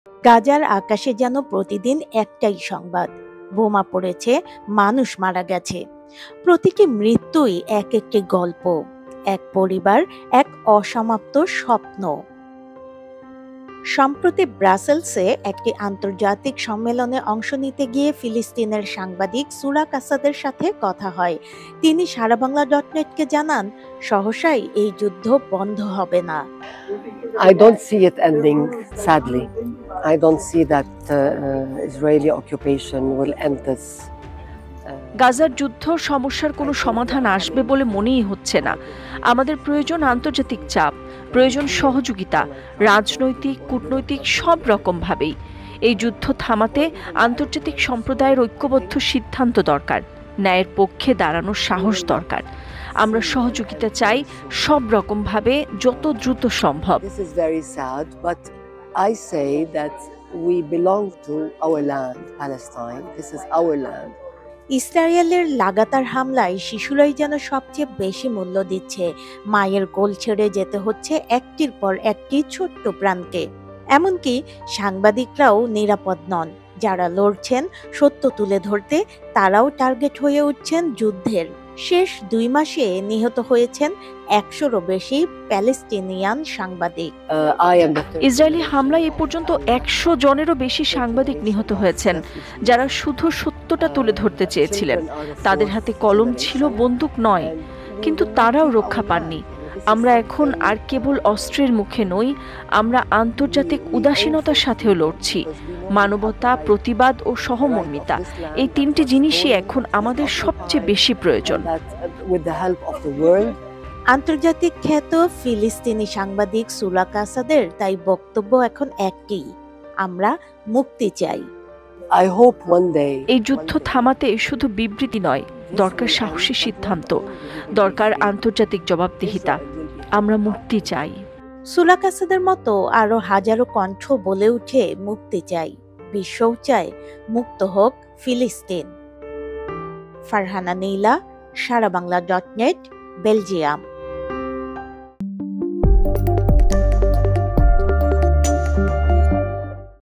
গাজার আকাশে যেন প্রতিদিন একটাই সংবাদ, বোমা পড়েছে, মানুষ মারা গেছে। প্রতিটি মৃত্যুই এক একটি গল্প, এক পরিবার, এক অসমাপ্ত স্বপ্ন। সম্প্রতি ব্রাসেলসে একটি আন্তর্জাতিক সম্মেলনে অংশ নিতে গিয়ে ফিলিস্তিনের সাংবাদিক সুরাক আসাদের সাথে কথা হয়। তিনি সারাবাংলা.নেটকে জানান, সহসাই এই যুদ্ধ বন্ধ হবে না। I don't see it ending, sadly. I don't see that Israeli occupation will end this. গাজার যুদ্ধ সমস্যার কোনো সমাধান আসবে বলে মনেই হচ্ছে না। আমাদের প্রয়োজন আন্তর্জাতিক চাপ, প্রয়োজন সহযোগিতা, রাজনৈতিক, কূটনৈতিক সব রকমভাবেই। এই যুদ্ধ থামাতে আন্তর্জাতিক সম্প্রদায়ের ঐক্যবদ্ধ সিদ্ধান্ত দরকার, ন্যায়ের পক্ষে দাঁড়ানোর সাহস দরকার। আমরা সহযোগিতা চাই সব রকমভাবে, যত দ্রুত সম্ভব। This is very sad, but I say that we belong to our land, Palestine. This is our land. ইসরায়েলের লাগাতার হামলায় শিশুরাই যেন সবচেয়ে বেশি মূল্য দিচ্ছে। মায়ের কোল ছেড়ে যেতে হচ্ছে একটির পর একটি ছোট্ট প্রাণকে। এমনকি সাংবাদিকরাও নিরাপদ নন। যারা লড়ছেন সত্য তুলে ধরতে, তারাও টার্গেট হয়ে উঠছেন যুদ্ধের। শেষ 2 মাসে নিহত হয়েছেন 100-রও বেশি প্যালেস্টিনিয়ান সাংবাদিক। ইসরায়েলি হামলায় এ পর্যন্ত 100 জনেরও বেশি সাংবাদিক নিহত হয়েছেন, যারা শুধু সত্যটা তুলে ধরতে চেয়েছিলেন। তাদের হাতে কলম ছিল, বন্দুক নয়, কিন্তু তারাও রক্ষা পাননি। আমরা এখন আর কেবল অস্ত্রের মুখে নই, আমরা আন্তর্জাতিক উদাসীনতার সাথেও লড়ছি। মানবতা, প্রতিবাদ ও সহমর্মিতা, এই 3টি জিনিসই এখন আমাদের সবচেয়ে বেশি প্রয়োজন। আন্তর্জাতিক খ্যাত ফিলিস্তিনি সাংবাদিক সুরাক আসাদের তাই বক্তব্য এখন একই, আমরা মুক্তি চাই। এই যুদ্ধ থামাতে শুধু বিবৃতি নয়, দরকার সাহসী সিদ্ধান্ত, দরকার আন্তর্জাতিক জবাবদিহিতা। আমরা মুক্তি চাই। সুরাক আসাদের মতো আরো হাজারো কণ্ঠ বলে উঠে মুক্তি চাই, বিশ্বও চায় মুক্ত হোক ফিলিস্তিন। ফারহানা নীলা, সারাবাংলা.নেট, বেলজিয়াম।